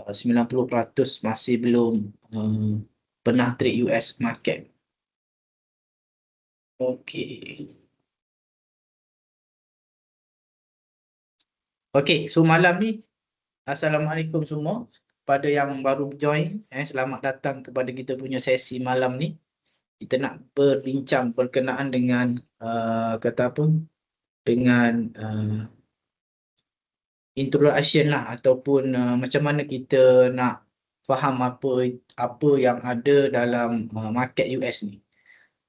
90% masih belum pernah trade US market. Okey. Okey, so malam ni Assalamualaikum semua. Pada yang baru join, selamat datang kepada kita punya sesi malam ni. Kita nak berbincang berkenaan dengan kata apa? Dengan introduction lah ataupun macam mana kita nak faham apa yang ada dalam market US ni.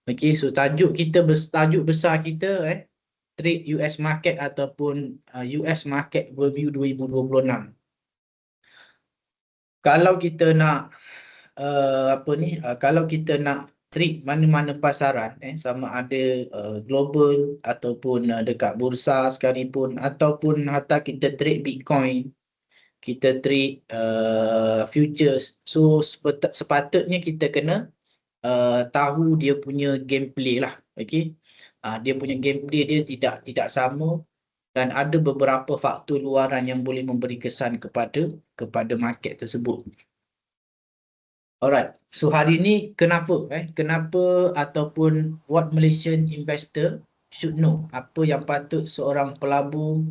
Okey, so tajuk besar kita trade US market ataupun US market review 2026. Kalau kita nak kalau kita nak trade mana-mana pasaran sama ada global ataupun dekat bursa sekalipun ataupun hatta kita trade Bitcoin, kita trade futures, so sepatutnya kita kena tahu dia punya gameplay lah. Okey, dia punya gameplay dia tidak sama dan ada beberapa faktor luaran yang boleh memberi kesan kepada market tersebut. Alright, so hari ni kenapa ataupun what Malaysian investor should know, apa yang patut seorang pelabur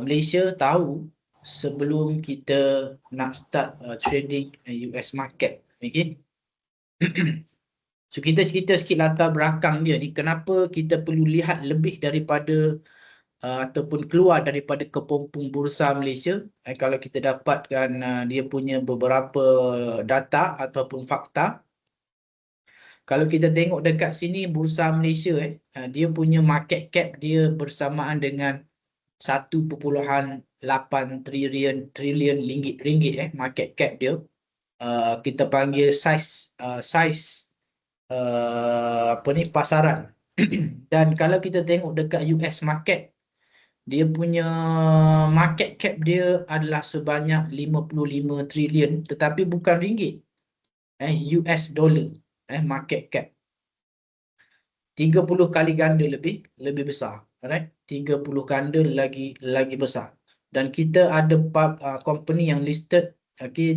Malaysia tahu sebelum kita nak start trading US market. Okay. So kita cerita sikit latar belakang dia ni, kenapa kita perlu lihat lebih daripada ataupun keluar daripada kepompong bursa Malaysia. Kalau kita dapatkan dia punya beberapa data ataupun fakta. Kalau kita tengok dekat sini bursa Malaysia dia punya market cap dia bersamaan dengan 1.8 trilion ringgit market cap dia. Kita panggil size pasaran. Dan kalau kita tengok dekat US market, dia punya market cap dia adalah sebanyak 55 trilion tetapi bukan ringgit. US dollar market cap. 30 kali ganda lebih besar. Alright? 30 ganda lagi besar. Dan kita ada company yang listed,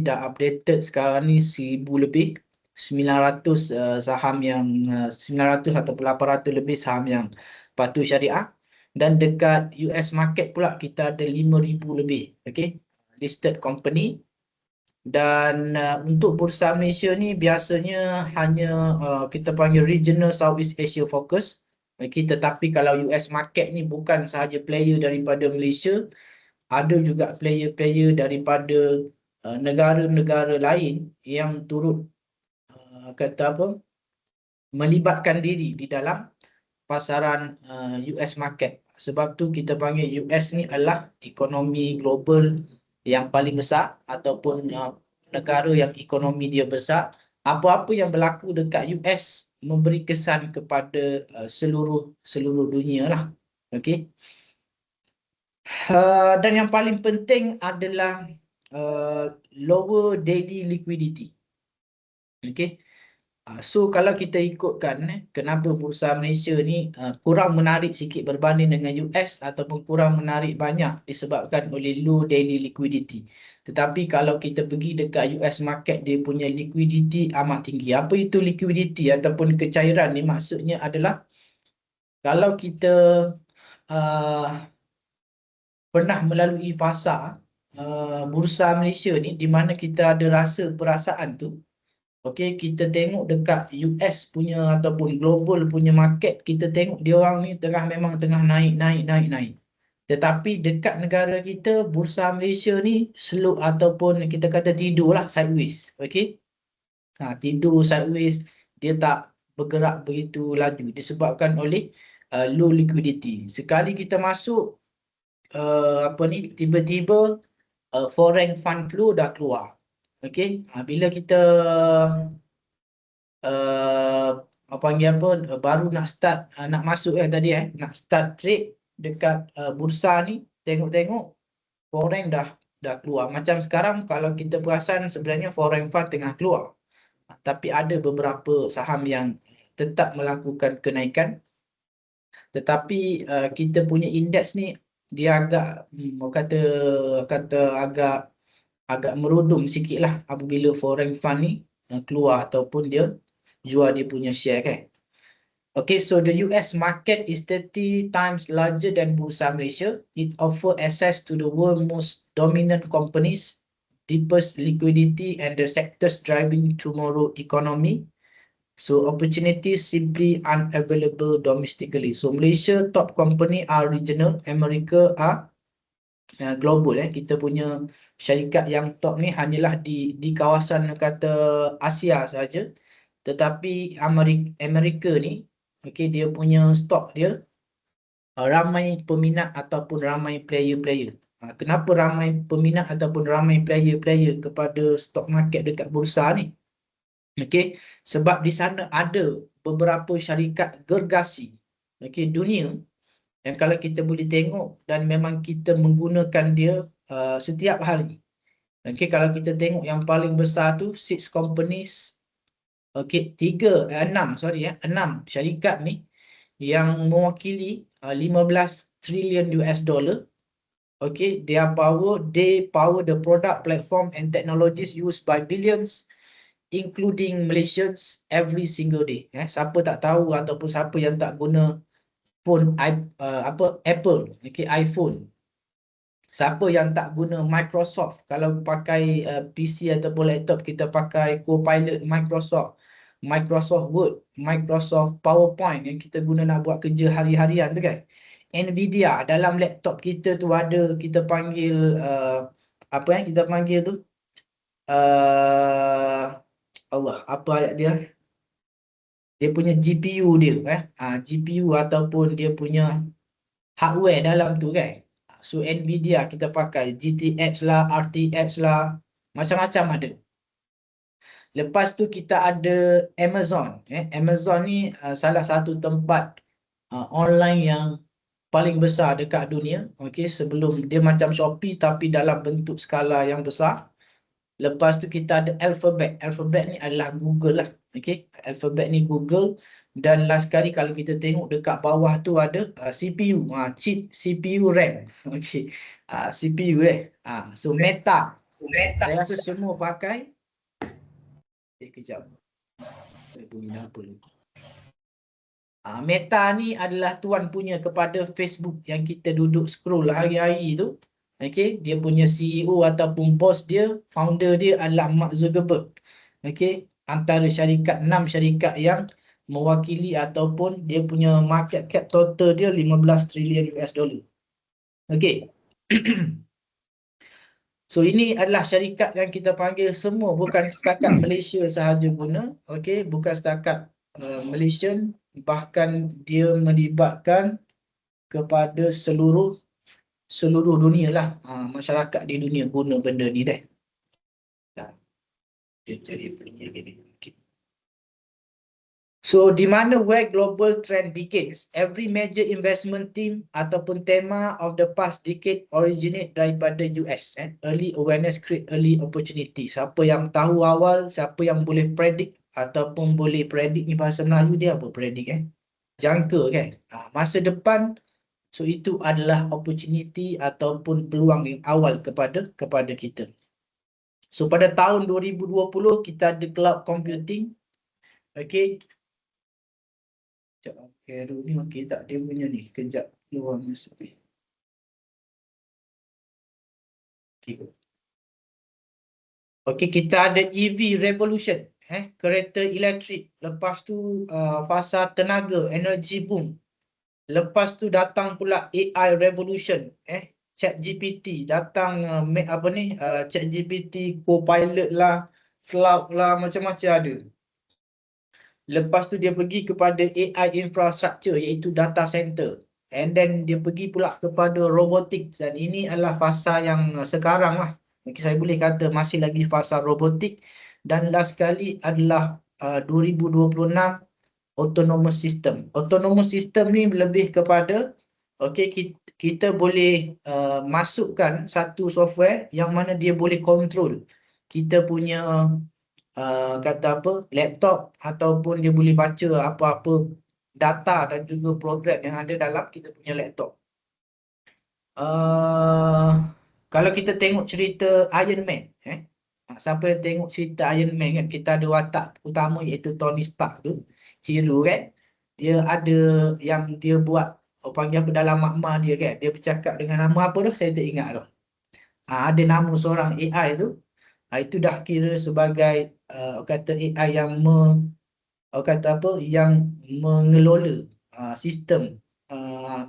dah updated sekarang ni 1000 lebih, 900 saham yang 900 atau 800 lebih saham yang patuh syariah. Dan dekat US market pula kita ada 5000 lebih listed company. Dan untuk bursa Malaysia ni biasanya hanya kita panggil regional Southeast Asia focus. Tetapi kalau US market ni bukan sahaja player daripada Malaysia, ada juga player-player daripada negara-negara lain yang turut melibatkan diri di dalam pasaran US market. Sebab tu kita panggil US ni adalah ekonomi global yang paling besar ataupun negara yang ekonomi dia besar. Apa-apa yang berlaku dekat US memberi kesan kepada seluruh dunia lah. Okey. Dan yang paling penting adalah lower daily liquidity. Okey. So kalau kita ikutkan kenapa bursa Malaysia ni kurang menarik sikit berbanding dengan US ataupun kurang menarik banyak disebabkan oleh low daily liquidity. Tetapi kalau kita pergi dekat US market, dia punya liquidity amat tinggi. Apa itu liquidity ataupun kecairan ni? Maksudnya adalah kalau kita pernah melalui fasa bursa Malaysia ni di mana kita ada perasaan tu. Okey, kita tengok dekat US punya ataupun global punya market, kita tengok dia orang ni memang tengah naik. Tetapi dekat negara kita, bursa Malaysia ni slow ataupun kita kata tidurlah, sideways. Okey. Tidur sideways, dia tak bergerak begitu laju disebabkan oleh low liquidity. Sekali kita masuk tiba-tiba foreign fund flow dah keluar. Okey, bila kita baru nak start nak masuk tadi nak start trade dekat bursa ni, tengok foreign dah keluar. Macam sekarang kalau kita perasan sebenarnya foreign fund tengah keluar. Tapi ada beberapa saham yang tetap melakukan kenaikan. Tetapi kita punya indeks ni dia agak kata agak agak merudum sikit lah apabila foreign fund ni keluar ataupun dia jual dia punya share kan. Okay, so the US market is 30 times larger than Bursa Malaysia. It offers access to the world's most dominant companies, deepest liquidity, and the sectors driving tomorrow economy. So opportunities simply unavailable domestically. So Malaysia top company are regional, America are global. Kita punya syarikat yang top ni hanyalah di kawasan kata Asia saja. Tetapi Amerika ni, okay, dia punya stok dia ramai peminat ataupun ramai player-player. Kenapa ramai peminat ataupun ramai player-player kepada stock market dekat bursa ni? Okay, sebab di sana ada beberapa syarikat gergasi, okay, dunia yang kalau kita boleh tengok dan memang kita menggunakan dia setiap hari. Okay, kalau kita tengok yang paling besar tu 6 companies, okay, 6 syarikat ni yang mewakili 15 trilion US dollar. Okay, they power the product, platform and technologies used by billions including Malaysians every single day. Siapa tak tahu ataupun siapa yang tak guna phone Apple, okay, iPhone. Siapa yang tak guna Microsoft, kalau pakai PC ataupun laptop kita pakai Copilot Microsoft, Microsoft Word, Microsoft PowerPoint yang kita guna nak buat kerja hari-harian tu kan. Nvidia dalam laptop kita tu ada, kita panggil apa yang kita panggil tu? Allah, apa ayat dia? Dia punya GPU dia, GPU ataupun dia punya hardware dalam tu kan. So Nvidia kita pakai GTX lah, RTX lah, macam-macam ada. Lepas tu kita ada Amazon. Amazon ni salah satu tempat online yang paling besar dekat dunia. Okay, sebelum dia macam Shopee tapi dalam bentuk skala yang besar. Lepas tu kita ada Alphabet. Alphabet ni adalah Google lah. Okay, Alphabet ni Google. Dan last kali kalau kita tengok dekat bawah tu ada CPU, chip CPU RAM. Okay, CPU so Meta. Saya rasa semua pakai. Kejap. Saya bunyi apa dulu. Meta ni adalah tuan punya kepada Facebook yang kita duduk scroll hari-hari tu. Okay, dia punya CEO ataupun bos dia, founder dia adalah Mark Zuckerberg. Okay, antara 6 syarikat yang mewakili ataupun dia punya market cap total dia 15 trilion US dollar. Okay. So ini adalah syarikat yang kita panggil semua, bukan setakat Malaysia sahaja guna. Okay, bukan setakat Malaysian, bahkan dia melibatkan kepada seluruh dunia lah. Masyarakat di dunia guna benda ni dah. Dia cari bunyi lagi ni. Okay. So di mana where global trend begins, every major investment team ataupun tema of the past decade originate daripada US. Early awareness create early opportunity. Siapa yang tahu awal, siapa yang boleh predict ataupun boleh predict ni bahasa Melayu dia apa predict jangka kan. Masa depan. So itu adalah opportunity ataupun peluang yang awal kepada kita. So pada tahun 2020 kita ada cloud computing. Okay. Sekejap. Arrow ni okey tak dia punya ni. Kejap keluar masuk ni. Okay. Okey, kita ada EV revolution. Kereta elektrik. Lepas tu fasa tenaga, energy boom. Lepas tu datang pula AI revolution. ChatGPT datang ChatGPT, Copilot lah, cloud lah, macam-macam ada. Lepas tu dia pergi kepada AI infrastructure iaitu data center. And then dia pergi pula kepada robotics dan ini adalah fasa yang sekarang lah. Saya boleh kata masih lagi fasa robotik. Dan last kali adalah 2026 autonomous system. Autonomous system ni lebih kepada kita boleh masukkan satu software yang mana dia boleh control kita punya kata apa laptop ataupun dia boleh baca apa-apa data dan juga program yang ada dalam kita punya laptop. Kalau kita tengok cerita Iron Man, siapa yang tengok cerita Iron Man kan, kita ada watak utama iaitu Tony Stark tu, hero kan. Dia ada yang dia buat, panggil apa dalam makmal dia kan. Dia bercakap dengan nama apa dah, saya tak ingat tu. Ada nama seorang AI tu. Itu dah kira sebagai kata AI yang kata apa, yang mengelola sistem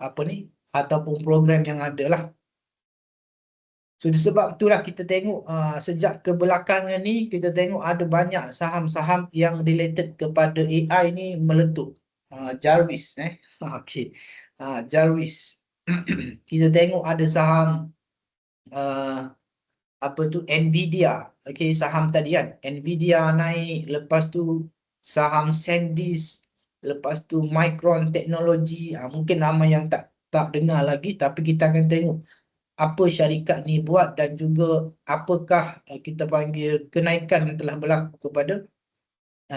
apa ni, ataupun program yang ada lah. So sebab itulah kita tengok sejak kebelakangan ni, kita tengok ada banyak saham-saham yang related kepada AI ni meletup. Jarvis okey. Jarvis. Kita tengok ada saham apa tu, Nvidia. Okey, saham tadi kan, Nvidia naik, lepas tu saham SanDisk, lepas tu Micron Technology. Mungkin nama yang tak dengar lagi, tapi kita akan tengok apa syarikat ni buat dan juga apakah kita panggil kenaikan yang telah berlaku kepada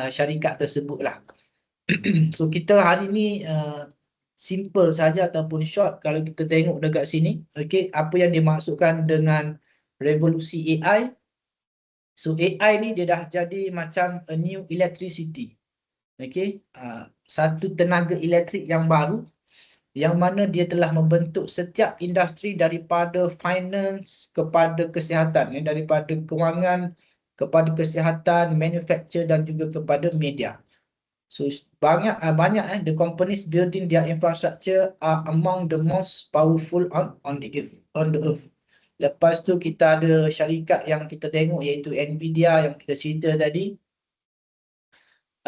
syarikat tersebut lah. So kita hari ni simple saja ataupun short kalau kita tengok dekat sini. Okey, apa yang dimaksudkan dengan revolusi AI? So AI ni dia dah jadi macam a new electricity. Okey, satu tenaga elektrik yang baru, yang mana dia telah membentuk setiap industri daripada finance kepada kesihatan, daripada kewangan kepada kesihatan, manufacture dan juga kepada media. So banyak the companies building their infrastructure are among the most powerful on the earth. Lepas tu kita ada syarikat yang kita tengok iaitu Nvidia yang kita cerita tadi,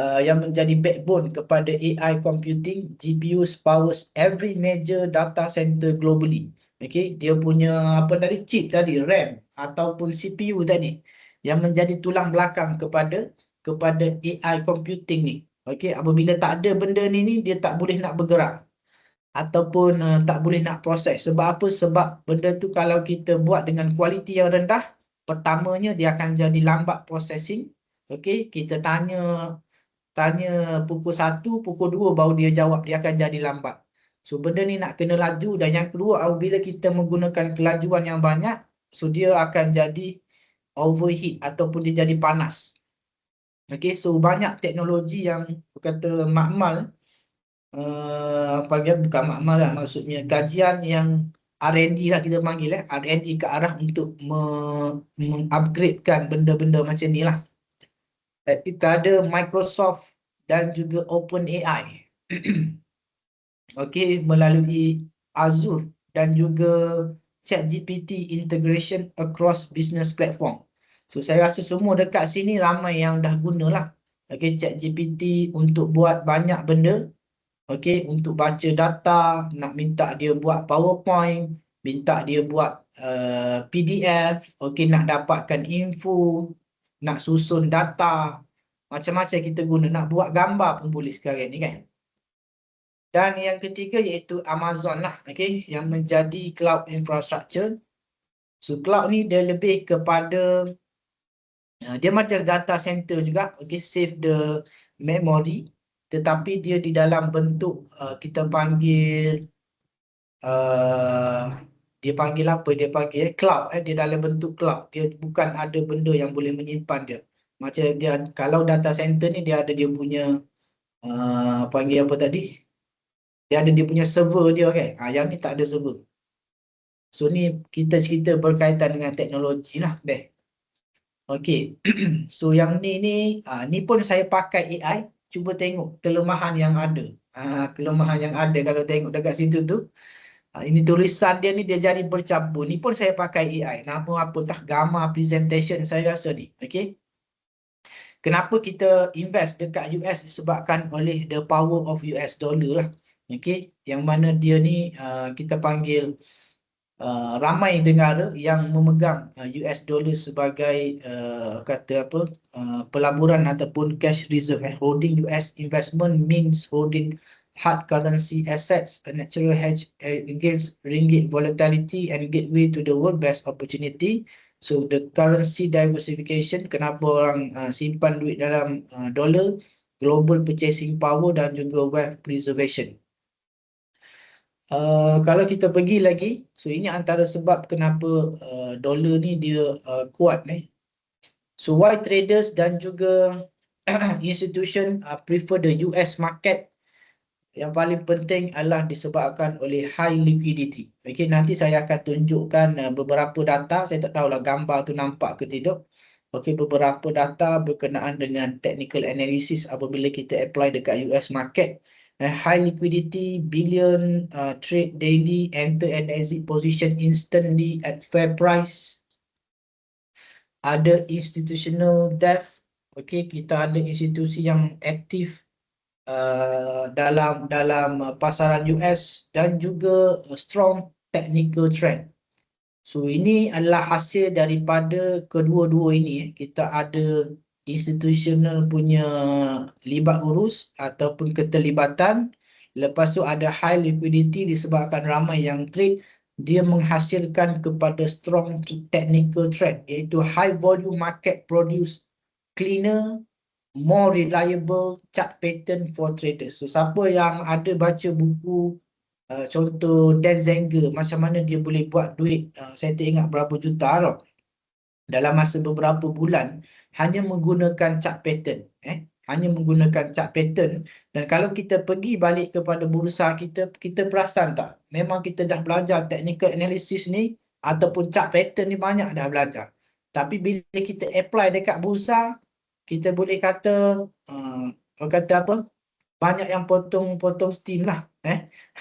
yang menjadi backbone kepada AI computing. GPUs powers every major data center globally. Okay, dia punya apa tadi, chip tadi, RAM ataupun CPU tadi, yang menjadi tulang belakang kepada AI computing ni. Okay, apabila tak ada benda ni dia tak boleh nak bergerak ataupun tak boleh nak proses. Sebab apa? Sebab benda tu kalau kita buat dengan kualiti yang rendah, pertamanya dia akan jadi lambat processing. Okay, kita tanya pukul 1, pukul 2 baru dia jawab, dia akan jadi lambat. So benda ni nak kena laju, dan yang kedua, apabila kita menggunakan kelajuan yang banyak, so dia akan jadi overheat ataupun dia jadi panas. Okay, so banyak teknologi yang kata makmal, bukan makmal lah, maksudnya kajian yang R&D lah kita panggil, R&D ke arah untuk mengupgradekan benda-benda macam ni lah. Kita ada Microsoft dan juga OpenAI. Okey, melalui Azure dan juga ChatGPT integration across business platform. So saya rasa semua dekat sini ramai yang dah gunalah. Okey, ChatGPT untuk buat banyak benda. Okey, untuk baca data, nak minta dia buat PowerPoint, minta dia buat PDF, okey, nak dapatkan info, nak susun data, macam-macam kita guna, nak buat gambar pun boleh sekarang ni kan. Dan yang ketiga iaitu Amazon lah, okay, yang menjadi cloud infrastructure. So cloud ni dia lebih kepada dia macam data center juga, okay, save the memory, tetapi dia di dalam bentuk kita panggil dia panggil apa? Dia panggil cloud, dia dalam bentuk cloud. Dia bukan ada benda yang boleh menyimpan dia. Macam dia, kalau data center ni dia ada dia punya panggil apa tadi? Dia ada dia punya server dia kan. Yang ni tak ada server. So ni kita cerita berkaitan dengan teknologi lah deh. Okey. So yang ni pun saya pakai AI. Cuba tengok kelemahan yang ada. Kelemahan yang ada kalau tengok dekat situ tu. Ini tulisan dia ni dia jadi bercampur. Ni pun saya pakai AI. Nama apa tah, gambar presentation saya rasa ni. Okey. Kenapa kita invest dekat US disebabkan oleh the power of US dollar lah. Okey, yang mana dia ni kita panggil ramai negara yang memegang US dollar sebagai kata apa, pelaburan ataupun cash reserve. Holding US investment means holding hard currency assets, a natural hedge against ringgit volatility and gateway to the world best opportunity. So the currency diversification, kenapa orang simpan duit dalam dolar, global purchasing power dan juga wealth preservation. Kalau kita pergi lagi, so ini antara sebab kenapa dolar ni dia kuat ni. So why traders dan juga institution prefer the US market? Yang paling penting adalah disebabkan oleh high liquidity. Okey, nanti saya akan tunjukkan beberapa data. Saya tak tahulah gambar tu nampak ke tidak. Okey, beberapa data berkenaan dengan technical analysis apabila kita apply dekat US market. High liquidity, billion trade daily, enter and exit position instantly at fair price. Ada institutional depth. Okey, kita ada institusi yang aktif dalam pasaran US dan juga strong technical trend. So ini adalah hasil daripada kedua-dua ini. Kita ada institutional punya libat urus ataupun keterlibatan. Lepas tu ada high liquidity disebabkan ramai yang trade. Dia menghasilkan kepada strong technical trend, iaitu high volume market produce cleaner, more reliable chart pattern for traders. So siapa yang ada baca buku contoh Dan Zenger, macam mana dia boleh buat duit, saya tak ingat berapa juta tau, dalam masa beberapa bulan hanya menggunakan chart pattern, hanya menggunakan chart pattern. Dan kalau kita pergi balik kepada bursa kita perasan tak, memang kita dah belajar technical analysis ni ataupun chart pattern ni banyak dah belajar, tapi bila kita apply dekat bursa, kita boleh kata orang kata apa, banyak yang potong steam lah.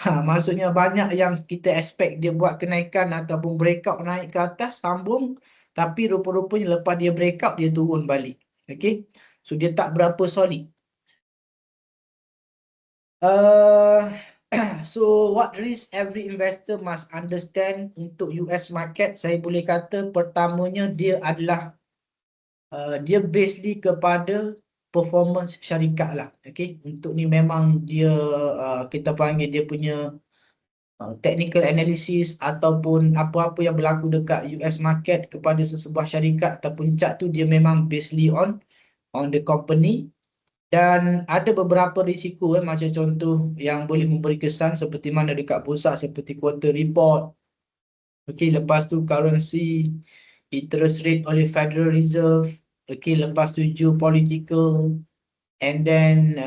Maksudnya banyak yang kita expect dia buat kenaikan ataupun breakout naik ke atas, sambung, tapi rupa-rupanya lepas dia breakout dia turun balik. Okay, so dia tak berapa solid. So what risk every investor must understand untuk US market? Saya boleh kata pertamanya dia adalah dia basically kepada performance syarikat lah. Okay, untuk ni memang dia kita panggil dia punya technical analysis ataupun apa-apa yang berlaku dekat US market kepada sesebuah syarikat ataupun chart tu, dia memang basically on the company. Dan ada beberapa risiko macam contoh yang boleh memberi kesan seperti mana dekat bursa, seperti quarter report. Okey, lepas tu currency, interest rate oleh Federal Reserve. Okey, lepas tu geopolitical, and then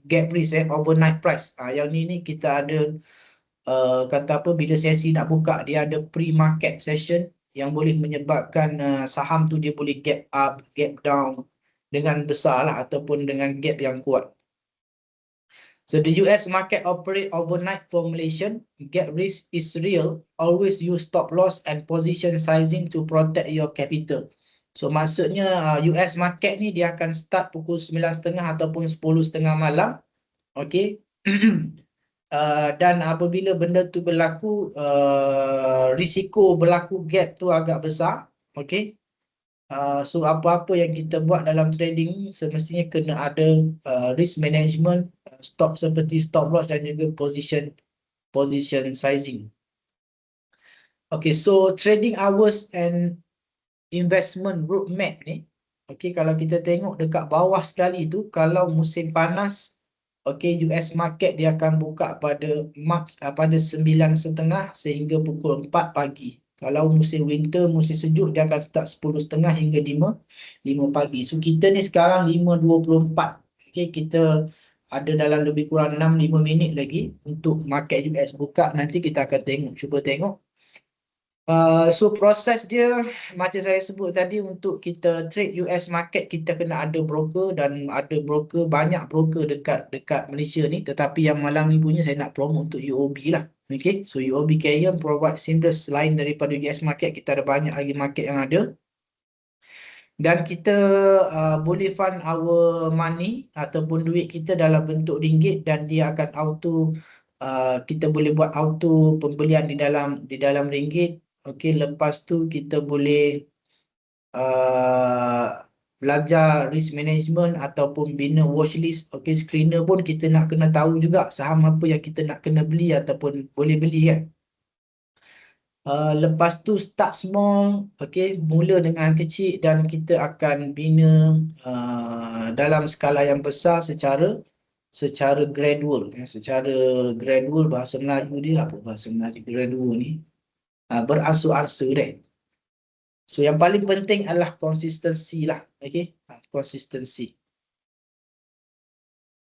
gap risk, overnight price. Yang ni kita ada kata apa, bila sesi nak buka dia ada pre-market session yang boleh menyebabkan saham tu dia boleh gap up, gap down dengan besar lah ataupun dengan gap yang kuat. So the US market operate overnight formulation. Gap risk is real. Always use stop loss and position sizing to protect your capital. So maksudnya US market ni dia akan start pukul 9.30 ataupun 10.30 malam. Okay. Dan apabila benda tu berlaku, risiko berlaku gap tu agak besar. Okay. So apa-apa yang kita buat dalam trading semestinya kena ada risk management, stop seperti stop loss dan juga position sizing. Okay, so trading hours and investment roadmap ni. Okay, kalau kita tengok dekat bawah sekali tu, kalau musim panas, okay, US market dia akan buka pada pada 9.30 sehingga pukul 4 pagi. Kalau musim winter, musim sejuk, dia akan start 10.30 hingga 5 pagi. So kita ni sekarang 5.24. Okay, kita ada dalam lebih kurang 6-5 minit lagi untuk market US buka. Nanti kita akan tengok, cuba tengok. So proses dia macam saya sebut tadi, untuk kita trade US market kita kena ada broker, dan ada broker, banyak broker dekat Malaysia ni. Tetapi yang malam ni punya saya nak promote untuk UOB lah. Okay, so UOB Carrier provide seamless, lain daripada US market. Kita ada banyak lagi market yang ada, dan kita boleh fund our money ataupun duit kita dalam bentuk ringgit, dan dia akan auto, kita boleh buat auto pembelian di dalam ringgit. Okey, lepas tu kita boleh belajar risk management ataupun bina watchlist. Okey, screener pun kita nak kena tahu juga saham apa yang kita nak kena beli ataupun boleh beli kan. Lepas tu start small, okey, mula dengan kecil, dan kita akan bina dalam skala yang besar secara secara gradual. Secara gradual, bahasa Melayu dia apa bahasa Melayu gradual ni? Beransur-ansur deh. So yang paling penting adalah konsistensi lah. Okay, konsistensi.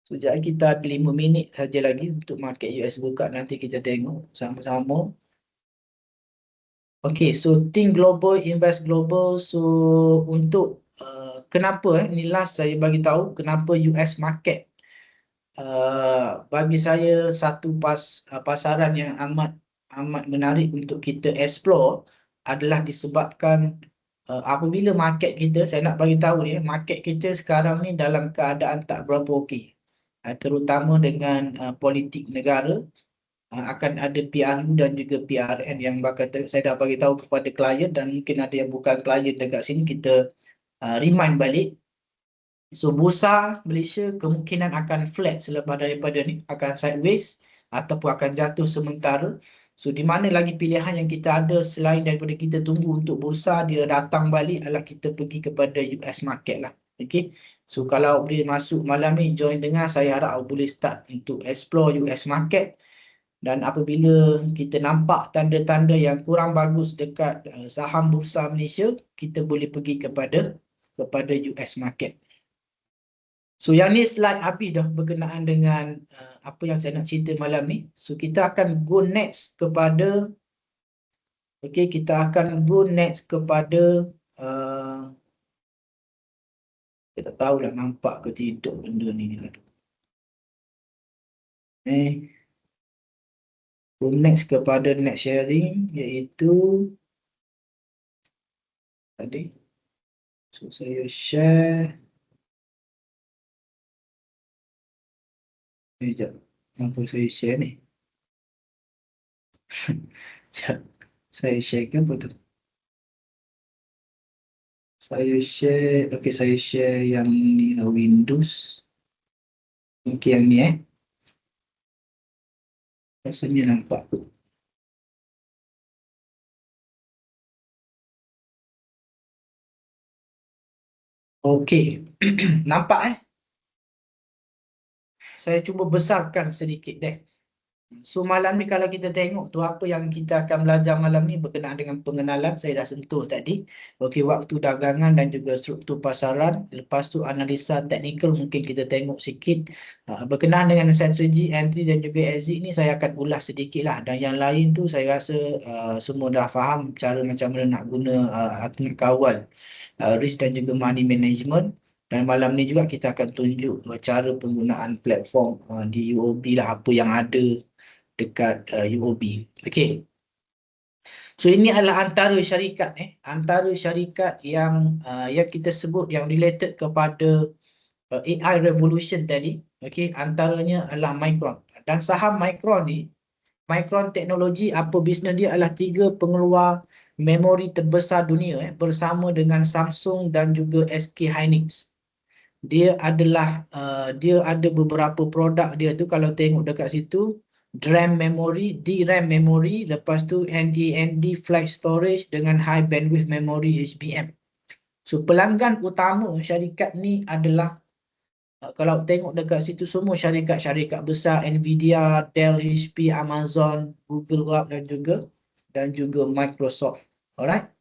So jadi kita ada 5 minit saja lagi untuk market US buka. Nanti kita tengok sama-sama. Okay, so think global, invest global. So untuk kenapa ni last saya bagi tahu kenapa US market bagi saya satu pasaran yang amat menarik untuk kita explore adalah disebabkan apabila market kita, saya nak bagi tahu ni, market kita sekarang ni dalam keadaan tak berapa okey. Terutama dengan politik negara, akan ada PRU dan juga PRN yang bakal saya dah bagi tahu kepada klien, dan mungkin ada yang bukan klien dekat sini, kita remind balik. So bursa Malaysia kemungkinan akan flat selepas daripada ni, akan sideways ataupun akan jatuh sementara. So di mana lagi pilihan yang kita ada selain daripada kita tunggu untuk bursa dia datang balik, adalah kita pergi kepada US market lah. Okay. So kalau boleh masuk malam ni, join dengan saya, harap boleh start untuk explore US market. Dan apabila kita nampak tanda-tanda yang kurang bagus dekat saham bursa Malaysia, kita boleh pergi kepada US market. So yang ni slide habis dah berkenaan dengan apa yang saya nak cerita malam ni. So kita akan go next kepada, okay, kita akan go next kepada kita tak tahulah nampak ke tidak benda ni. Go next kepada next sharing, iaitu tadi. So saya share. Sekejap, apa saya share ni? Saya share ke apa tu? Saya share, okay, saya share yang ni Windows. Okay, yang ni rasanya nampak. Okay. Nampak Saya cuba besarkan sedikit deh. So malam ni kalau kita tengok tu, apa yang kita akan belajar malam ni berkenaan dengan pengenalan, saya dah sentuh tadi. Okey, waktu dagangan dan juga struktur pasaran. Lepas tu analisa teknikal mungkin kita tengok sikit. Berkenaan dengan strategi entry dan juga exit ni saya akan ulas sedikit lah. Dan yang lain tu saya rasa semua dah faham cara macam mana nak guna nak kawal risk dan juga money management. Dan malam ni juga kita akan tunjuk cara penggunaan platform di UOB lah, apa yang ada dekat UOB. Okay. So ini adalah antara syarikat yang kita sebut yang related kepada AI revolution tadi. Okay. Antaranya adalah Micron. Dan saham Micron ni, Micron Technology, apa bisnes dia adalah 3 pengeluar memori terbesar dunia bersama dengan Samsung dan juga SK Hynix. Dia ada beberapa produk dia tu, kalau tengok dekat situ, DRAM memory, lepas tu NAND flash storage dengan high bandwidth memory HBM. So pelanggan utama syarikat ni adalah kalau tengok dekat situ semua syarikat besar, Nvidia, Dell, HP, Amazon, Google Cloud dan juga Microsoft. Alright.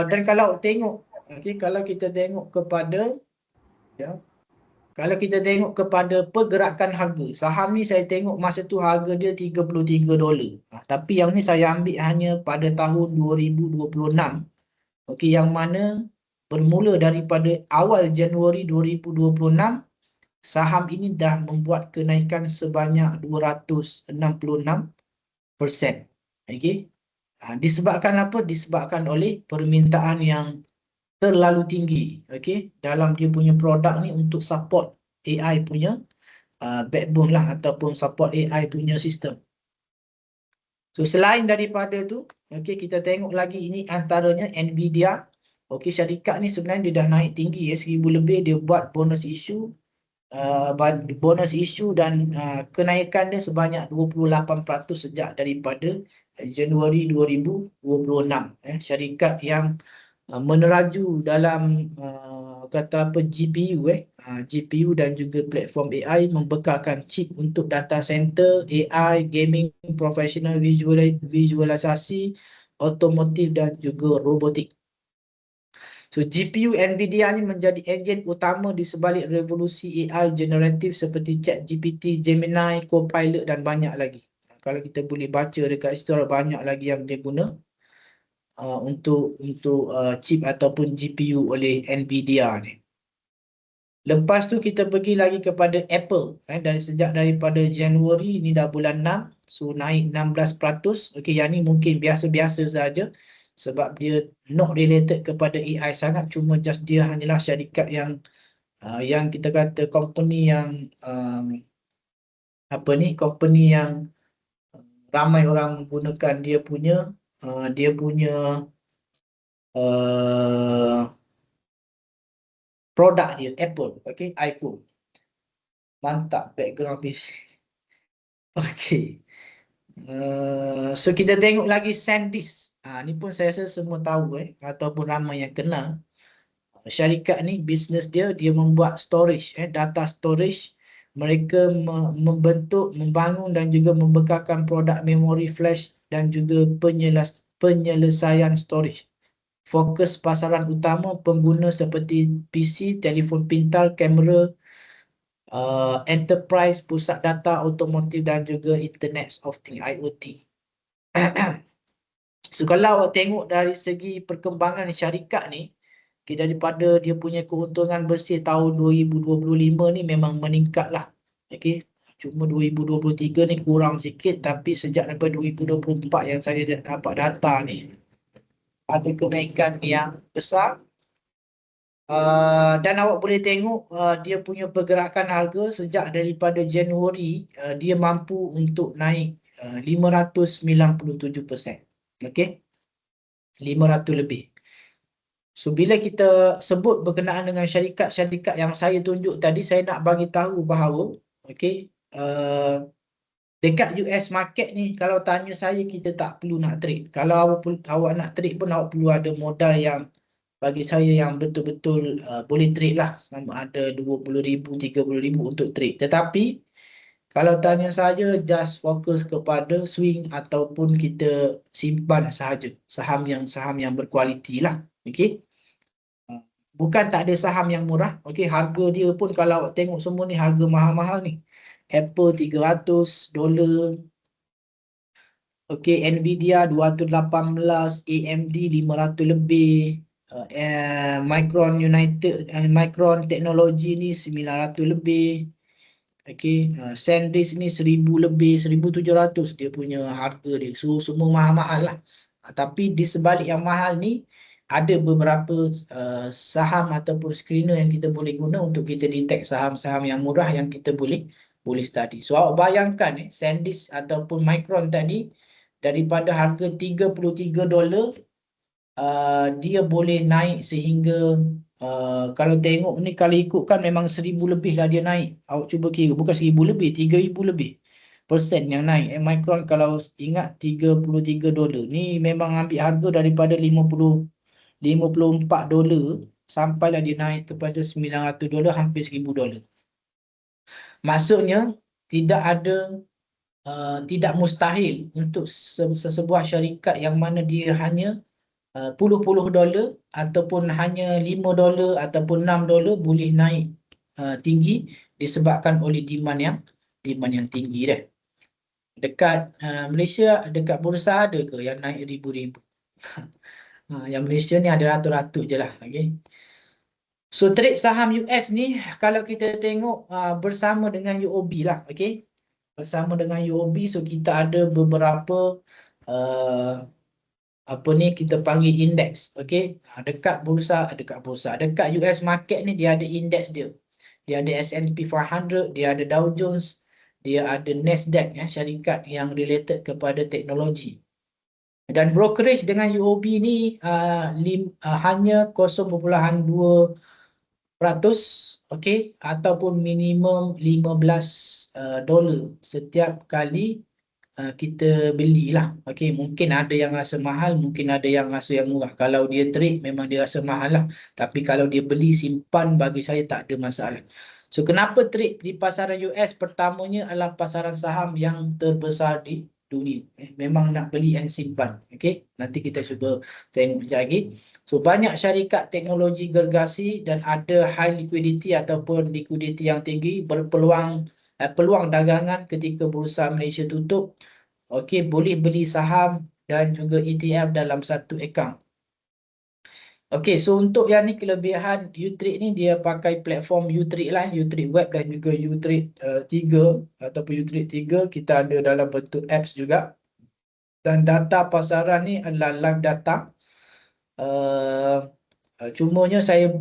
Dan kalau tengok, okay, kalau kita tengok kepada pergerakan harga saham ni, saya tengok masa tu harga dia $33. Tapi yang ni saya ambil hanya pada tahun 2026. Okey, yang mana bermula daripada awal Januari 2026, saham ini dah membuat kenaikan sebanyak 266%. Okey. Disebabkan apa? Disebabkan oleh permintaan yang terlalu tinggi, okey, dalam dia punya produk ni untuk support AI punya backbone lah, ataupun support AI punya sistem. So selain daripada tu, okey, kita tengok lagi ini antaranya Nvidia. Okey, syarikat ni sebenarnya dia dah naik tinggi 1000 lebih, dia buat bonus issue dan kenaikan dia sebanyak 28% sejak daripada Januari 2026. Syarikat yang meneraju dalam kata apa GPU GPU dan juga platform AI membekalkan chip untuk data center, AI, gaming, professional visualisasi, otomotif dan juga robotik. So GPU Nvidia ni menjadi enjin utama di sebalik revolusi AI generatif seperti ChatGPT, Gemini, Copilot dan banyak lagi. Kalau kita boleh baca dekat situ ada banyak lagi yang dia guna untuk chip ataupun GPU oleh Nvidia ni. Lepas tu kita pergi lagi kepada Apple daripada Januari ni dah bulan 6, so naik 16%. Okey, yang ni mungkin biasa-biasa saja sebab dia not related kepada AI sangat, cuma just dia hanyalah syarikat yang kita kata company yang company yang ramai orang menggunakan dia punya produk dia, Apple, okey, iPhone. Mantap background PC. Okey. So kita tengok lagi SanDisk. Ni pun saya rasa semua tahu ataupun ramai yang kenal. Syarikat ni bisnes dia membuat storage, data storage. Mereka membentuk, membangun dan juga membekalkan produk memori flash dan juga penyelesaian storage. Fokus pasaran utama pengguna seperti PC, telefon pintar, kamera, enterprise, pusat data, otomotif dan juga Internet of Things, IoT. So kalau awak tengok dari segi perkembangan syarikat ni, daripada dia punya keuntungan bersih tahun 2025 ni memang meningkat lah. Okay. Cuma 2023 ni kurang sikit, tapi sejak daripada 2024 yang saya dapat data ni, ada kenaikan yang besar. Dan awak boleh tengok dia punya pergerakan harga sejak daripada Januari, dia mampu untuk naik 597%. Okey, 500 lebih. So bila kita sebut berkenaan dengan syarikat-syarikat yang saya tunjuk tadi, saya nak bagi tahu bahawa dekat US market ni, kalau tanya saya, kita tak perlu nak trade. Kalau awak nak trade pun awak perlu ada modal yang bagi saya yang betul-betul boleh trade lah, sama ada 20,000, 30,000 untuk trade. Tetapi kalau tanya saya, just fokus kepada swing ataupun kita simpan sahaja saham yang berkualiti lah. Okey. Bukan tak ada saham yang murah. Okey, harga dia pun kalau awak tengok semua ni harga mahal-mahal ni. Apple $300, okey, Nvidia 218, AMD 500 lebih, Micron Technology ni 900 lebih. Okey, SanDisk ni 1000 lebih, 1700 dia punya harga dia. So semua mahal-mahal lah. Tapi di sebalik yang mahal ni ada beberapa saham ataupun screener yang kita boleh guna untuk kita detect saham-saham yang murah yang kita boleh study. So awak bayangkan SanDisk ataupun Micron tadi daripada harga $33, dia boleh naik sehingga kalau tengok ni, kalau ikutkan memang 1000 lebih lah dia naik. Awak cuba kira, bukan 1000 lebih, 3000 lebih persen yang naik. Micron kalau ingat $33 ni memang ambil harga daripada $54 sampailah dia naik kepada $900, hampir $1000. Maksudnya tidak mustahil untuk sebuah syarikat yang mana dia hanya puluh-puluh dolar ataupun hanya $5 ataupun $6 boleh naik tinggi disebabkan oleh demand yang tinggi dah. Dekat Malaysia, dekat bursa ada ke yang naik ribu-ribu? Yang Malaysia ni ada ratus-ratus je lah. Okay. So trade saham US ni kalau kita tengok bersama dengan UOB lah. Okay. Bersama dengan UOB, so kita ada beberapa kita panggil indeks. Okey, dekat US market ni dia ada indeks dia. Dia ada S&P 500, dia ada Dow Jones, dia ada Nasdaq, syarikat yang related kepada teknologi. Dan brokerage dengan UOB ni hanya 0.2%, okey, ataupun minimum $15 setiap kali kita belilah. Okey, mungkin ada yang rasa mahal, mungkin ada yang rasa yang murah. Kalau dia trade memang dia rasa mahal lah. Tapi kalau dia beli simpan, bagi saya tak ada masalah. So kenapa trade di pasaran US? Pertamanya adalah pasaran saham yang terbesar di dunia. Memang nak beli and simpan. Okey, nanti kita cuba tengok sekejap lagi. So banyak syarikat teknologi gergasi dan ada high liquidity ataupun liquidity yang tinggi, berpeluang peluang dagangan ketika Bursa Malaysia tutup. Okey, boleh beli saham dan juga ETF dalam satu akaun. Okey, so untuk yang ni kelebihan Utrade ni, dia pakai platform Utrade lah, Utrade Web dan juga Utrade 3 ataupun Utrade 3 kita ada dalam bentuk apps juga. Dan data pasaran ni adalah live data. Cumanya saya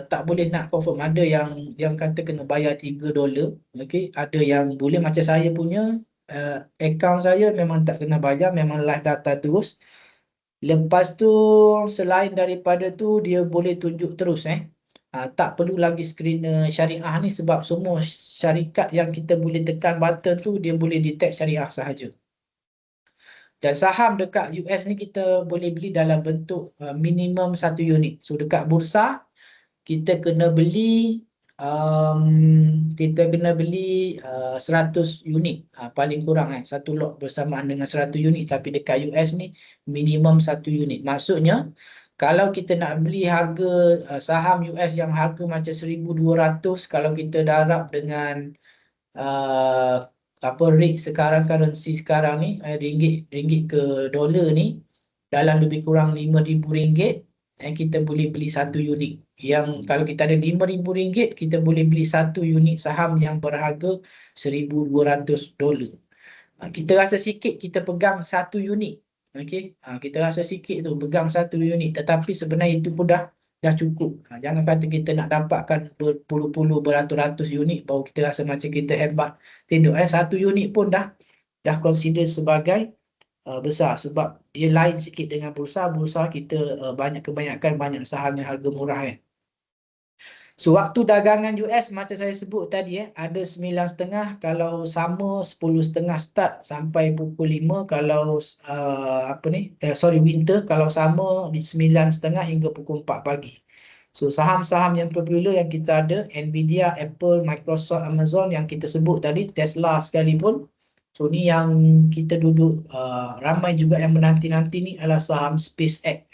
tak boleh nak confirm. Ada yang kata kena bayar $3. Okey, ada yang boleh, macam saya punya akaun saya memang tak kena bayar, memang live data terus. Lepas tu selain daripada tu dia boleh tunjuk terus tak perlu lagi screener syariah ni, sebab semua syarikat yang kita boleh tekan button tu dia boleh detect syariah sahaja. Dan saham dekat US ni kita boleh beli dalam bentuk minimum 1 unit. So dekat bursa kita kena beli um, 100 unit paling kurang satu lot bersamaan dengan 100 unit. Tapi dekat US ni minimum 1 unit. Maksudnya kalau kita nak beli harga saham US yang harga macam 1,200, kalau kita darab dengan uh, apa rate sekarang, currency sekarang ni, ringgit ke dolar ni, dalam lebih kurang RM5,000, kita boleh beli 1 unit. Yang kalau kita ada RM5,000, kita boleh beli 1 unit saham yang berharga $1,200. Kita rasa sikit kita pegang 1 unit. Okey, kita rasa sikit tu pegang 1 unit, tetapi sebenarnya itu pun dah cukup. Jangan kata kita nak dapatkan berpuluh-puluh, beratus-ratus unit baru kita rasa macam kita hebat. Tidak, 1 unit pun dah consider sebagai besar, sebab dia lain sikit dengan bursa. Bursa kita kebanyakan banyak saham yang harga murah So waktu dagangan US macam saya sebut tadi ada 9.30, kalau sama 10.30 start sampai pukul 5. Kalau winter, kalau sama di 9.30 hingga pukul 4 pagi. So saham-saham yang popular yang kita ada, Nvidia, Apple, Microsoft, Amazon, yang kita sebut tadi, Tesla sekalipun. So ni yang kita duduk ramai juga yang menanti-nanti ni adalah saham SpaceX.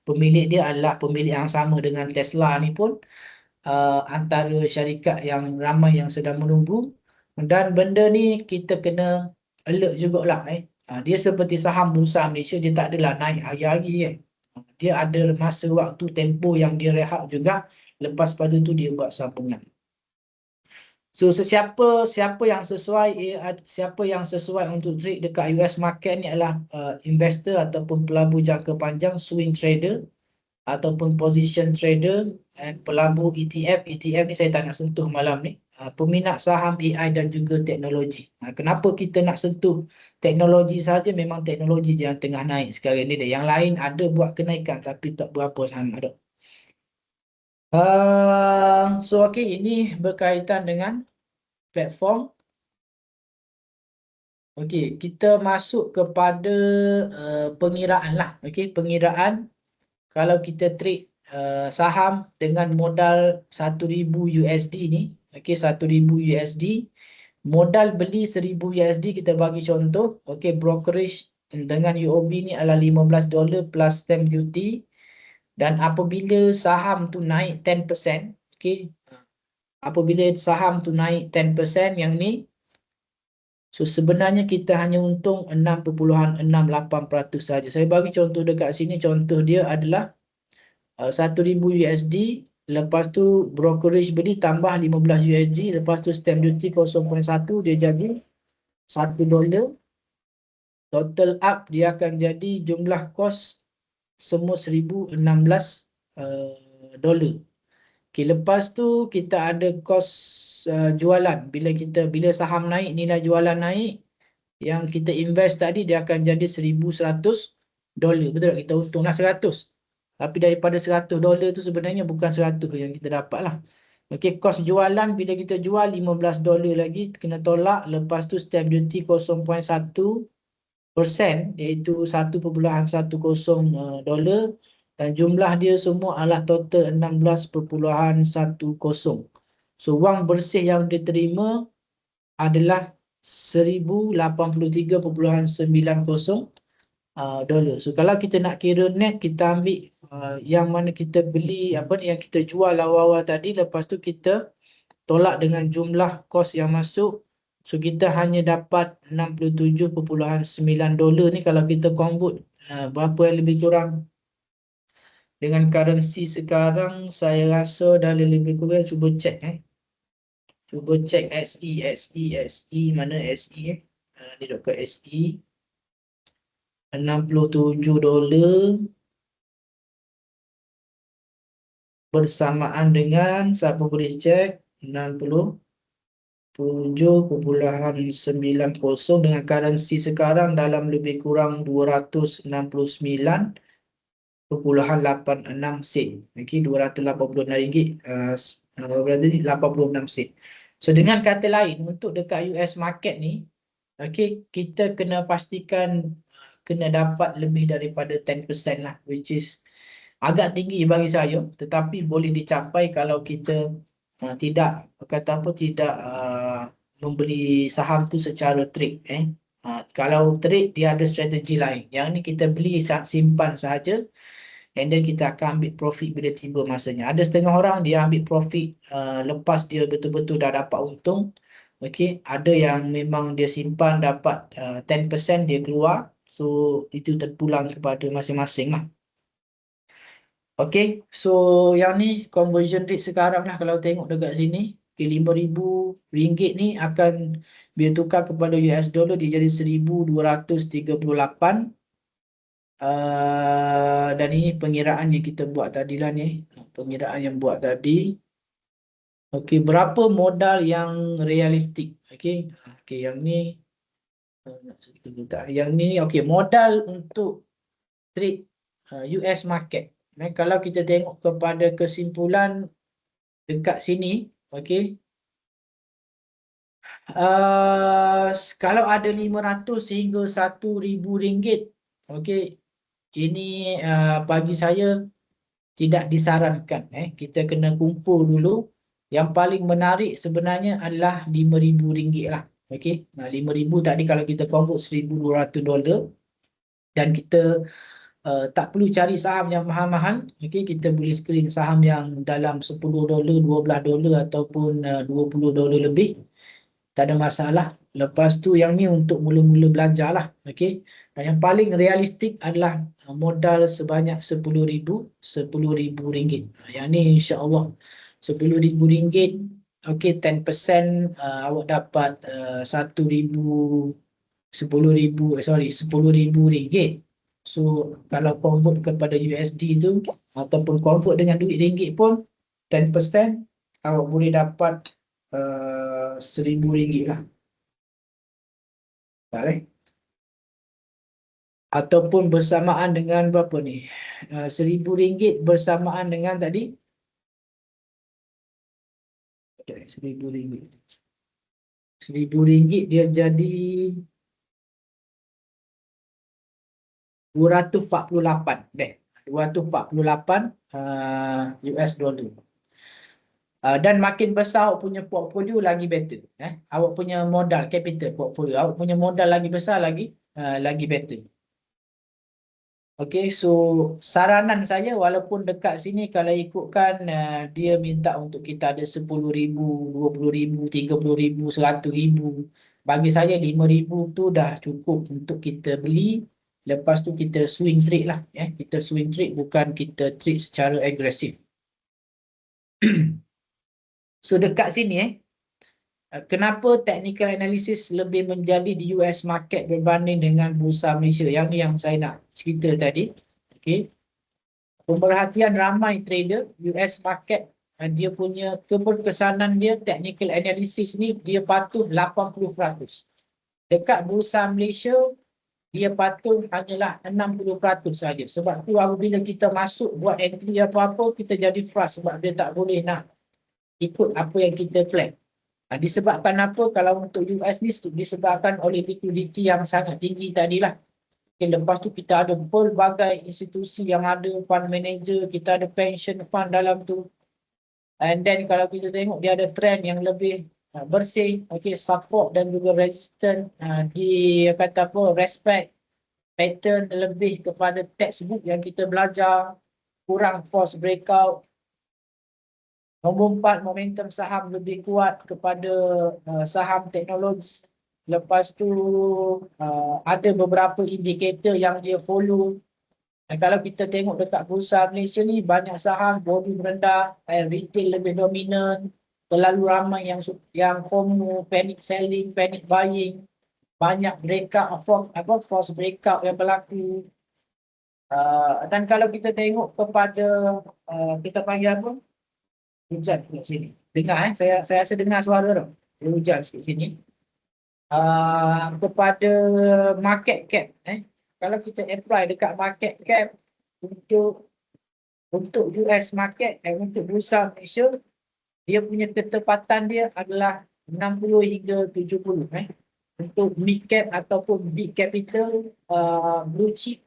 Pemilik dia adalah pemilik yang sama dengan Tesla ni pun. Antara syarikat yang ramai yang sedang menunggu. Dan benda ni kita kena alert jugalah dia seperti saham Bursa Malaysia, dia tak adalah naik hari-hari dia ada masa waktu tempoh yang dia rehat juga, lepas pada tu dia buat sambungan. So siapa yang sesuai untuk trade dekat US market ni adalah investor ataupun pelabur jangka panjang, swing trader ataupun position trader, pelabur ETF. ETF ni saya tak nak sentuh malam ni. Peminat saham AI dan juga teknologi. Kenapa kita nak sentuh teknologi saja? Memang teknologi je yang tengah naik sekarang ni. Yang lain ada buat kenaikan tapi tak berapa sangat. So okey, ini berkaitan dengan platform. Okey, kita masuk kepada pengiraan lah. Okey, pengiraan. Kalau kita trade saham dengan modal 1,000 USD ni, okey, 1,000 USD, modal beli 1,000 USD, kita bagi contoh, okey, brokerage dengan UOB ni adalah $15 plus stamp duty. Dan apabila saham tu naik 10%, okey, apabila saham tu naik 10% yang ni, so sebenarnya kita hanya untung 6.68% saja. Saya bagi contoh dekat sini, contoh dia adalah 1,000 USD, lepas tu brokerage beli tambah 15 USD, lepas tu stamp duty 0.1, dia jadi $1. Total up dia akan jadi jumlah kos semua $1,016. Okay, lepas tu kita ada kos jualan. Bila saham naik, nilai jualan naik, yang kita invest tadi dia akan jadi $1,100. Betul tak? Kita untunglah 100. Tapi daripada $100 tu sebenarnya bukan 100 yang kita dapat lah. Okey, kos jualan bila kita jual $15 lagi kena tolak, lepas tu stamp duty 0.1% iaitu $1.10 dan jumlah dia semua adalah total 16.10. So wang bersih yang diterima adalah 1083.90 dolar. So kalau kita nak kira net, kita ambil yang mana kita beli, apa ni, yang kita jual awal-awal tadi, lepas tu kita tolak dengan jumlah kos yang masuk. So kita hanya dapat 67.9 ni kalau kita convert berapa yang lebih kurang dengan currency sekarang, saya rasa dah lebih kurang, cuba cek cuba cek SE mana SE dia dapat SE $67 bersamaan dengan, siapa boleh cek, 67.90 dengan currency sekarang dalam lebih kurang 269.86 sen. Okey, RM286 berarti 86 sen. So dengan kata lain, untuk dekat US market ni, okey, kita kena pastikan kena dapat lebih daripada 10% lah, which is agak tinggi bagi saya, tetapi boleh dicapai kalau kita tidak, kata apa, tidak membeli saham tu secara trade. Kalau trade dia ada strategi lain. Yang ni kita beli simpan sahaja, and then kita akan ambil profit bila tiba masanya. Ada setengah orang dia ambil profit lepas dia betul-betul dah dapat untung. Okey, ada yang memang dia simpan dapat 10% dia keluar. So itu terpulang kepada masing-masing lah. Okey, so yang ni conversion rate sekarang lah kalau tengok dekat sini. Okay, RM5,000 ni akan bila tukar kepada US dollar dia jadi 1,238. Dan ini pengiraan yang kita buat tadi lah ni. Pengiraan yang buat tadi. Okey, berapa modal yang realistik? Okey, yang ni. Yang ni, okey, modal untuk trade US market. Kalau kita tengok kepada kesimpulan dekat sini, okey, kalau ada 500 hingga RM1,000, okey, ini bagi saya tidak disarankan. Kita kena kumpul dulu. Yang paling menarik sebenarnya adalah RM5,000 lah. Okey, RM5,000 tadi kalau kita convert $1,200 dan kita tak perlu cari saham yang mahal-mahal. Okey, kita boleh screen saham yang dalam $10, $12 ataupun $20 lebih. Tak ada masalah. Lepas tu yang ni untuk mula-mula belajar lah. Okey. Dan yang paling realistik adalah modal sebanyak RM10,000. Yang ni insya-Allah RM10,000. Okey, 10% awak dapat RM10,000. So kalau convert kepada USD tu ataupun convert dengan duit ringgit pun 10% awak boleh dapat RM1,000 lah. Baik. Ataupun bersamaan dengan berapa ni? RM1,000 bersamaan dengan tadi. Okay, RM1,000. RM1,000 dia jadi 248. 248 US dollar. Dan makin besar awak punya portfolio lagi better. Awak punya modal capital portfolio, awak punya modal lagi besar lagi better. Okey, so saranan saya walaupun dekat sini kalau ikutkan dia minta untuk kita ada RM10,000, RM20,000, RM30,000, RM100,000. Bagi saya RM5,000 tu dah cukup untuk kita beli. Lepas tu kita swing trade lah. Kita swing trade, bukan kita trade secara agresif. So dekat sini kenapa technical analysis lebih menjadi di US market berbanding dengan bursa Malaysia? Yang ni yang saya nak cerita tadi. Okey. Pemerhatian ramai trader US market, dia punya keberkesanan dia technical analysis ni dia patuh 80%. Dekat bursa Malaysia dia patuh hanyalah 60% saja. Sebab tu apabila kita masuk buat entry apa-apa kita jadi frust sebab dia tak boleh nak ikut apa yang kita plan. Disebabkan apa? Kalau untuk US ni disebabkan oleh liquidity yang sangat tinggi tadilah. Okay, lepas tu kita ada pelbagai institusi yang ada fund manager, kita ada pension fund dalam tu. And then kalau kita tengok dia ada trend yang lebih bersih, okay, support dan juga resistant, di kata apa, respect pattern lebih kepada textbook yang kita belajar, kurang force breakout. Nombor 4, momentum saham lebih kuat kepada saham teknologi. Lepas tu ada beberapa indikator yang dia follow. Dan kalau kita tengok dekat bursa Malaysia ni, banyak saham volume rendah, retail lebih dominan, terlalu ramai yang FOMO, panic selling, panic buying, banyak breakout, force breakout yang berlaku. Dan kalau kita tengok kepada kita panggil apa? Hujan kat sini. Dengar saya rasa dengar suara tu. Dia hujan sikit sini. Kepada market cap, kalau kita apply dekat market cap untuk US market, untuk bursa Malaysia, dia punya ketepatan dia adalah 60 hingga 70. Untuk mid cap ataupun big capital, blue chip,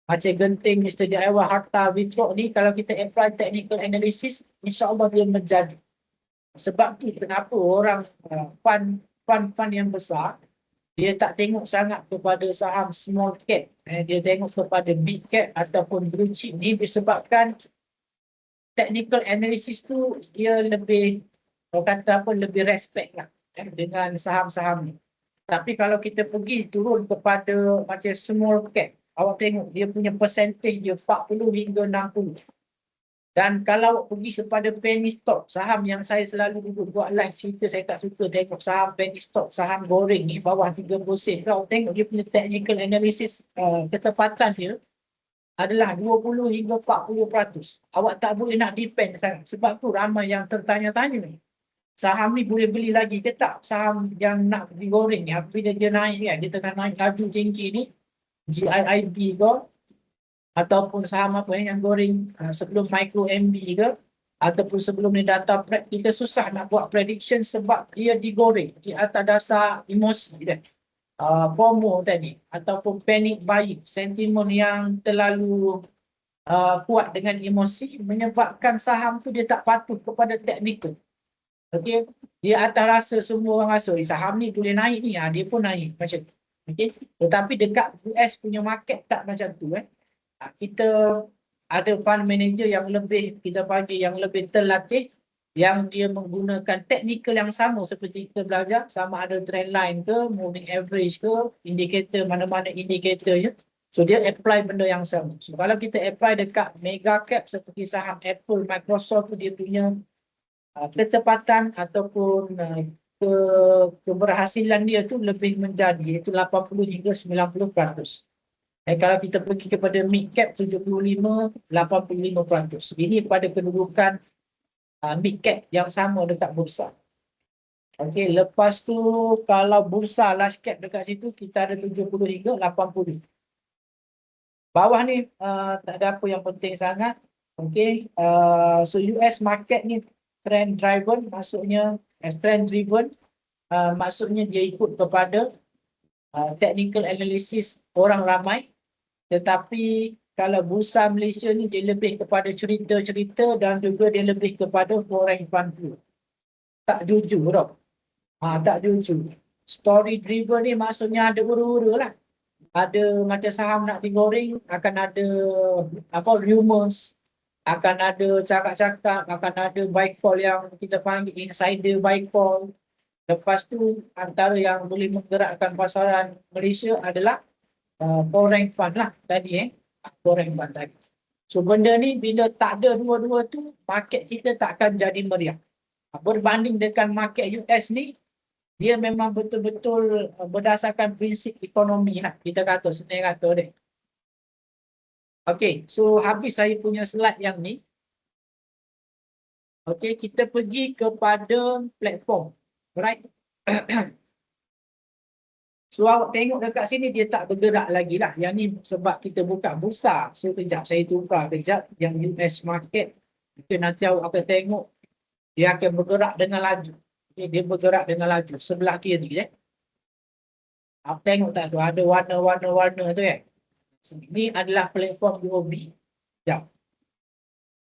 macam Genting, Mr. DIY, Harta, Withrock ni, kalau kita apply technical analysis, insyaAllah dia menjadi. Sebab tu kenapa orang fund yang besar, dia tak tengok sangat kepada saham small cap. Dia tengok kepada big cap ataupun blue chip ni disebabkan technical analysis tu dia lebih, orang kata apa, lebih respect lah dengan saham-saham ni. Tapi kalau kita pergi turun kepada macam small cap, awak tengok dia punya percentage dia 40 hingga 60. Dan kalau awak pergi kepada penny stock, saham yang saya selalu buat live cerita, saya tak suka tengok saham penny stock, saham goreng ni bawah 30 sen. Kalau awak tengok dia punya technical analysis, ketepatan dia adalah 20 hingga 40%. Awak tak boleh nak depend sangat. Sebab tu ramai yang tertanya-tanya ni. Saham ni boleh beli lagi ke tak? Saham yang nak digoreng ni, apabila dia naik kan, dia tengah naik laju tinggi ni, GIIB ke, ataupun saham apa yang goreng sebelum micro MB ke, ataupun sebelum ni data prep, kita susah nak buat prediction sebab dia digoreng di atas dasar emosi dia. FOMO tadi, ataupun panic buying, sentimen yang terlalu kuat dengan emosi, menyebabkan saham tu dia tak patuh kepada teknikal. Okey, dia atas rasa, semua orang rasa saham ni boleh naik ni, dia pun naik macam tu. Okey, tetapi dekat US punya market tak macam tu. Kita ada fund manager yang lebih, kita panggil yang lebih terlatih, yang dia menggunakan teknikal yang sama seperti kita belajar, sama ada trend line ke, moving average ke, indikator, mana-mana indikatornya. So dia apply benda yang sama. So kalau kita apply dekat mega cap seperti saham Apple, Microsoft, dia punya ketepatan ataupun keberhasilan dia tu lebih menjadi, iaitu 80 hingga 90%. Kalau kita pergi kepada mid cap 75-85%. Ini pada kedudukan mid cap yang sama dekat bursa. Okey, lepas tu kalau bursa large cap dekat situ kita ada 70 hingga 80. Bawah ni tak ada apa yang penting sangat. Okey, so US market ni trend driven, maksudnya trend driven, maksudnya dia ikut kepada technical analysis orang ramai. Tetapi kalau bursa Malaysia ni dia lebih kepada cerita-cerita dan juga dia lebih kepada foreign fund flow. Tak jujur tau. Tak jujur. Story driven ni maksudnya ada ura-ura lah. Ada macam saham nak digoreng, akan ada rumors, akan ada cakap-cakap, akan ada buy call yang kita panggil insider buy call. Lepas tu antara yang boleh menggerakkan pasaran Malaysia adalah foreign fund lah tadi, foreign fund tadi. So benda ni bila tak ada dua-dua tu, market kita tak akan jadi meriah. Berbanding dengan market US ni, dia memang betul-betul berdasarkan prinsip ekonomi lah, kita kata, senang kata deh. Okey, so habis saya punya slide yang ni. Okey, kita pergi kepada platform, right? So awak tengok dekat sini dia tak bergerak lagi lah. Yang ni sebab kita buka bursa. So kejap saya tukar kejap yang US market. Mungkin nanti awak akan tengok dia akan bergerak dengan laju. Okay, dia bergerak dengan laju sebelah kiri. Awak tengok tak tu, ada warna-warna tu kan. Ini adalah platform UOB. Sekejap.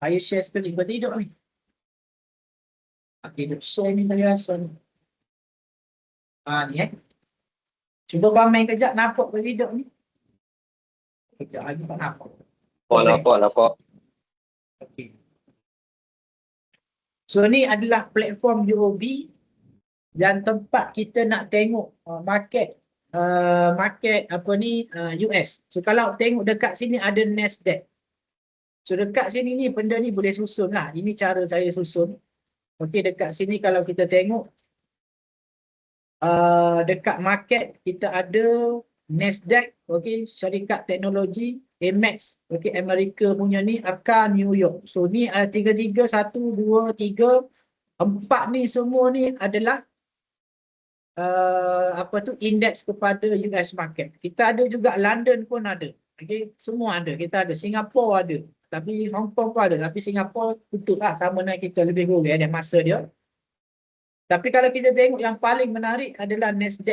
Saya share screen. Bertidur ni. Okay, share ni saya rasa ni. Ni Cuba kau main kejap, nampak bertidur ni. Kejap lagi tak nampak. Nampak. Okay. So ni adalah platform UOB dan tempat kita nak tengok market US. So kalau tengok dekat sini ada Nasdaq. So dekat sini ni benda ni boleh susun lah. Ini cara saya susun. Okey, dekat sini kalau kita tengok dekat market kita ada Nasdaq, okey, syarikat teknologi, Amex, okey, Amerika punya ni, Aka New York. So ni ada 3, 1, 2, 3, 4 ni semua ni adalah indeks kepada US market. Kita ada juga London pun ada. Okey, semua ada. Kita ada Singapura ada. Tapi Hong Kong pun ada. Tapi Singapura tutup lah, sama dengan kita lebih kurang ada masa dia. Tapi kalau kita tengok yang paling menarik adalah Nasdaq